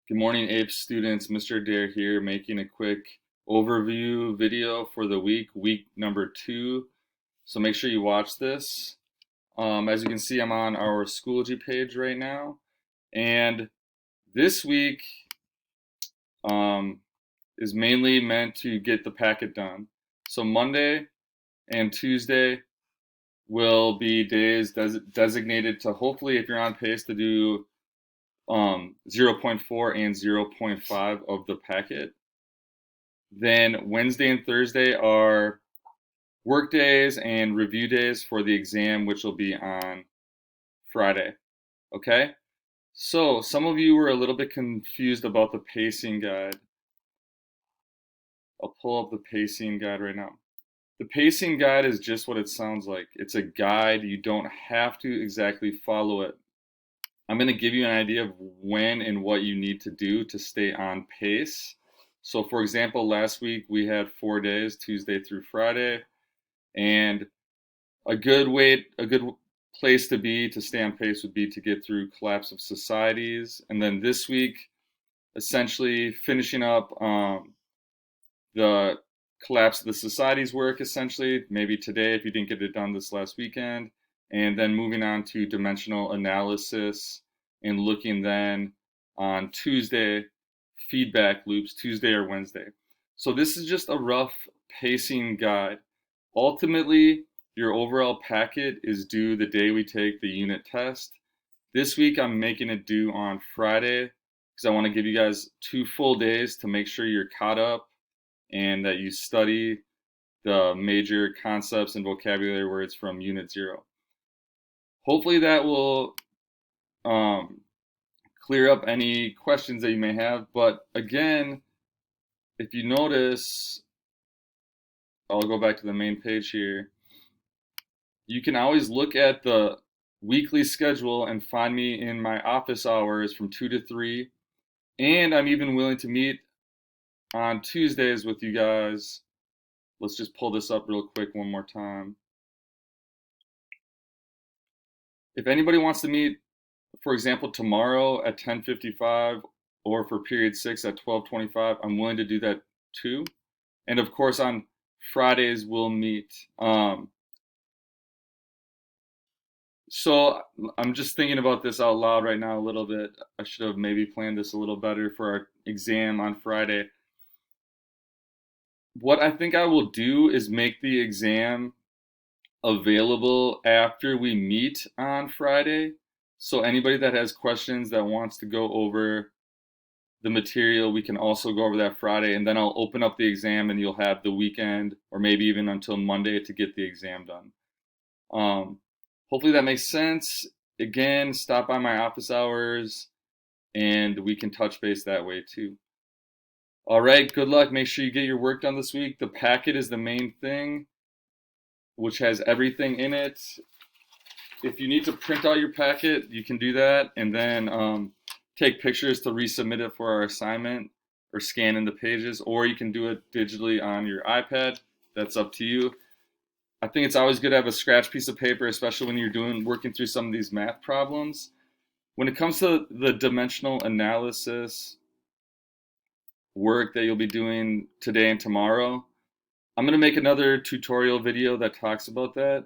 Good morning, APES students. Mr. Adair here, making a quick overview video for the week number 2. So make sure you watch this. As you can see, I'm on our Schoology page right now. And this week is mainly meant to get the packet done. So Monday and Tuesday will be days designated to, hopefully, if you're on pace, to do 0.4 and 0.5 of the packet. Then Wednesday and Thursday are work days and review days for the exam, which will be on Friday. Okay? So some of you were a little bit confused about the pacing guide. I'll pull up the pacing guide right now. The pacing guide is just what it sounds like. It's a guide. You don't have to exactly follow it. I'm going to give you an idea of when and what you need to do to stay on pace. So for example, last week we had 4 days, Tuesday through Friday, and a good place to be to stay on pace would be to get through collapse of societies, and then this week, essentially finishing up the collapse of the societies work, essentially, maybe today if you didn't get it done this last weekend, and then moving on to dimensional analysis and looking then on Tuesday, feedback loops, Tuesday or Wednesday. So this is just a rough pacing guide. Ultimately, your overall packet is due the day we take the unit test. This week I'm making it due on Friday because I want to give you guys 2 full days to make sure you're caught up and that you study the major concepts and vocabulary words from Unit 0. Hopefully that will clear up any questions that you may have. But again, if you notice, I'll go back to the main page here. You can always look at the weekly schedule and find me in my office hours from 2 to 3. And I'm even willing to meet on Tuesdays with you guys. Let's just pull this up real quick one more time. If anybody wants to meet, for example, tomorrow at 10:55 or for period 6 at 12:25, I'm willing to do that too. And of course, on Fridays, we'll meet. So I'm just thinking about this out loud right now a little bit. I should have maybe planned this a little better for our exam on Friday. What I think I will do is make the exam available after we meet on Friday. So anybody that has questions that wants to go over the material, we can also go over that Friday, and then I'll open up the exam and you'll have the weekend or maybe even until Monday to get the exam done. Hopefully that makes sense. Again, stop by my office hours and we can touch base that way too. All right, good luck. Make sure you get your work done this week. The packet is the main thing, which has everything in it. If you need to print out your packet, you can do that and then take pictures to resubmit it for our assignment or scan in the pages, or you can do it digitally on your iPad. That's up to you. I think it's always good to have a scratch piece of paper, especially when you're working through some of these math problems. When it comes to the dimensional analysis work that you'll be doing today and tomorrow, I'm going to make another tutorial video that talks about that.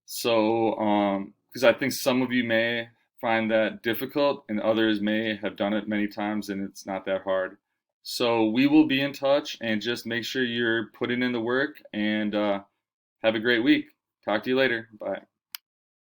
So, because I think some of you may find that difficult and others may have done it many times and it's not that hard. So we will be in touch, and just make sure you're putting in the work, and have a great week. Talk to you later. Bye.